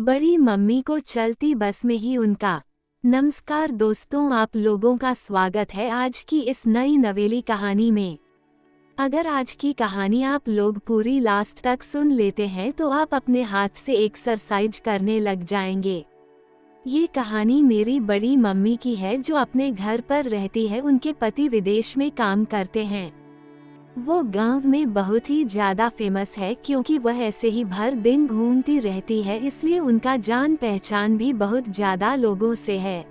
बड़ी मम्मी को चलती बस में ही उनका। नमस्कार दोस्तों, आप लोगों का स्वागत है आज की इस नई नवेली कहानी में। अगर आज की कहानी आप लोग पूरी लास्ट तक सुन लेते हैं तो आप अपने हाथ से एक्सरसाइज करने लग जाएंगे। ये कहानी मेरी बड़ी मम्मी की है जो अपने घर पर रहती है। उनके पति विदेश में काम करते हैं। वो गांव में बहुत ही ज्यादा फेमस है क्योंकि वह ऐसे ही भर दिन घूमती रहती है, इसलिए उनका जान पहचान भी बहुत ज्यादा लोगों से है।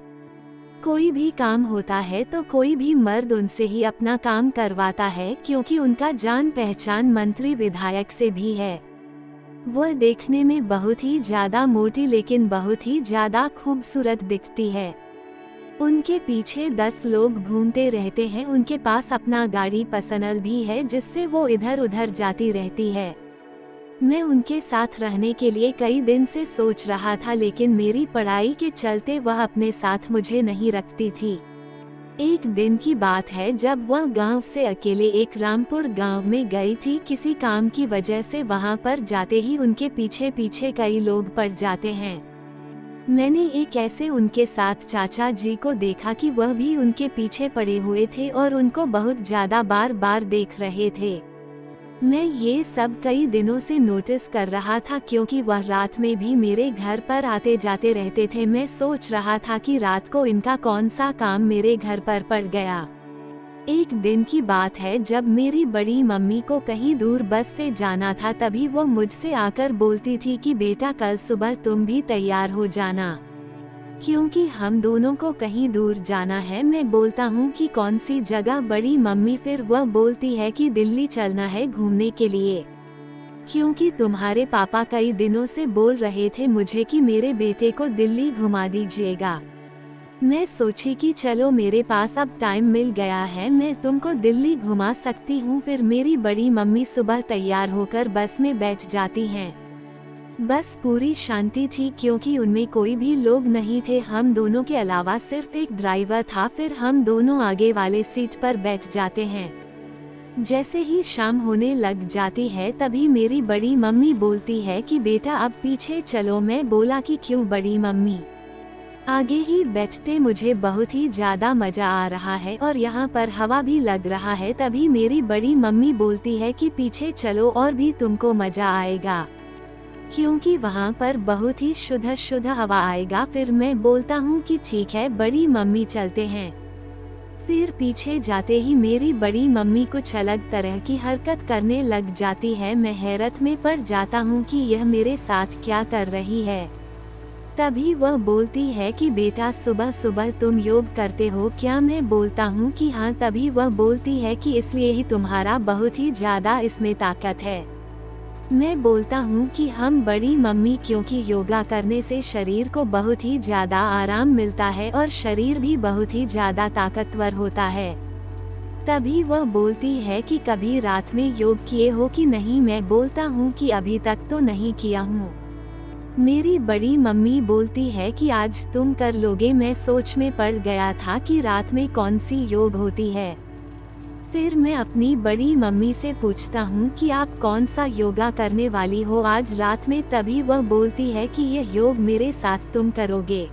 कोई भी काम होता है तो कोई भी मर्द उनसे ही अपना काम करवाता है क्योंकि उनका जान पहचान मंत्री विधायक से भी है। वह देखने में बहुत ही ज्यादा मोटी लेकिन बहुत ही ज्यादा खूबसूरत दिखती है। उनके पीछे 10 लोग घूमते रहते हैं। उनके पास अपना गाड़ी पर्सनल भी है जिससे वो इधर उधर जाती रहती है। मैं उनके साथ रहने के लिए कई दिन से सोच रहा था, लेकिन मेरी पढ़ाई के चलते वह अपने साथ मुझे नहीं रखती थी। एक दिन की बात है जब वह गांव से अकेले एक रामपुर गांव में गई थी। किसी काम की वजह से वहां पर जाते ही उनके पीछे पीछे कई लोग पड़ जाते हैं। मैंने एक ऐसे उनके साथ चाचा जी को देखा कि वह भी उनके पीछे पड़े हुए थे और उनको बहुत ज्यादा बार बार देख रहे थे। मैं ये सब कई दिनों से नोटिस कर रहा था क्योंकि वह रात में भी मेरे घर पर आते जाते रहते थे। मैं सोच रहा था कि रात को इनका कौन सा काम मेरे घर पर पड़ गया। एक दिन की बात है जब मेरी बड़ी मम्मी को कहीं दूर बस से जाना था, तभी वो मुझसे आकर बोलती थी कि बेटा कल सुबह तुम भी तैयार हो जाना क्योंकि हम दोनों को कहीं दूर जाना है। मैं बोलता हूँ कि कौन सी जगह बड़ी मम्मी? फिर वह बोलती है कि दिल्ली चलना है घूमने के लिए, क्योंकि तुम्हारे पापा कई दिनों से बोल रहे थे मुझे कि मेरे बेटे को दिल्ली घुमा दीजिएगा। मैं सोची कि चलो मेरे पास अब टाइम मिल गया है, मैं तुमको दिल्ली घुमा सकती हूँ। फिर मेरी बड़ी मम्मी सुबह तैयार होकर बस में बैठ जाती हैं। बस पूरी शांति थी क्योंकि उनमें कोई भी लोग नहीं थे। हम दोनों के अलावा सिर्फ एक ड्राइवर था। फिर हम दोनों आगे वाले सीट पर बैठ जाते हैं। जैसे ही शाम होने लग जाती है तभी मेरी बड़ी मम्मी बोलती है कि बेटा अब पीछे चलो। मैं बोला कि क्यों बड़ी मम्मी? आगे ही बैठते मुझे बहुत ही ज्यादा मजा आ रहा है और यहाँ पर हवा भी लग रहा है। तभी मेरी बड़ी मम्मी बोलती है कि पीछे चलो और भी तुमको मजा आएगा क्योंकि वहाँ पर बहुत ही शुद्ध शुद्ध हवा आएगा। फिर मैं बोलता हूँ कि ठीक है बड़ी मम्मी चलते हैं। फिर पीछे जाते ही मेरी बड़ी मम्मी कुछ अलग तरह की हरकत करने लग जाती है। मैं हैरत में पड़ जाता हूँ कि यह मेरे साथ क्या कर रही है। तभी वह बोलती है कि बेटा सुबह सुबह तुम योग करते हो क्या? मैं बोलता हूँ कि हाँ। तभी वह बोलती है कि इसलिए ही तुम्हारा बहुत ही ज्यादा इसमें ताकत है। मैं बोलता हूँ कि हम बड़ी मम्मी, क्योंकि योगा करने से शरीर को बहुत ही ज्यादा आराम मिलता है और शरीर भी बहुत ही ज्यादा ताकतवर होता है। तभी वह बोलती है कि कभी रात में योग किए हो कि नहीं? मैं बोलता हूँ कि अभी तक तो नहीं किया हूँ। मेरी बड़ी मम्मी बोलती है कि आज तुम कर लोगे। मैं सोच में पड़ गया था कि रात में कौन सी योग होती है। फिर मैं अपनी बड़ी मम्मी से पूछता हूँ कि आप कौन सा योगा करने वाली हो आज रात में? तभी वह बोलती है कि यह योग मेरे साथ तुम करोगे।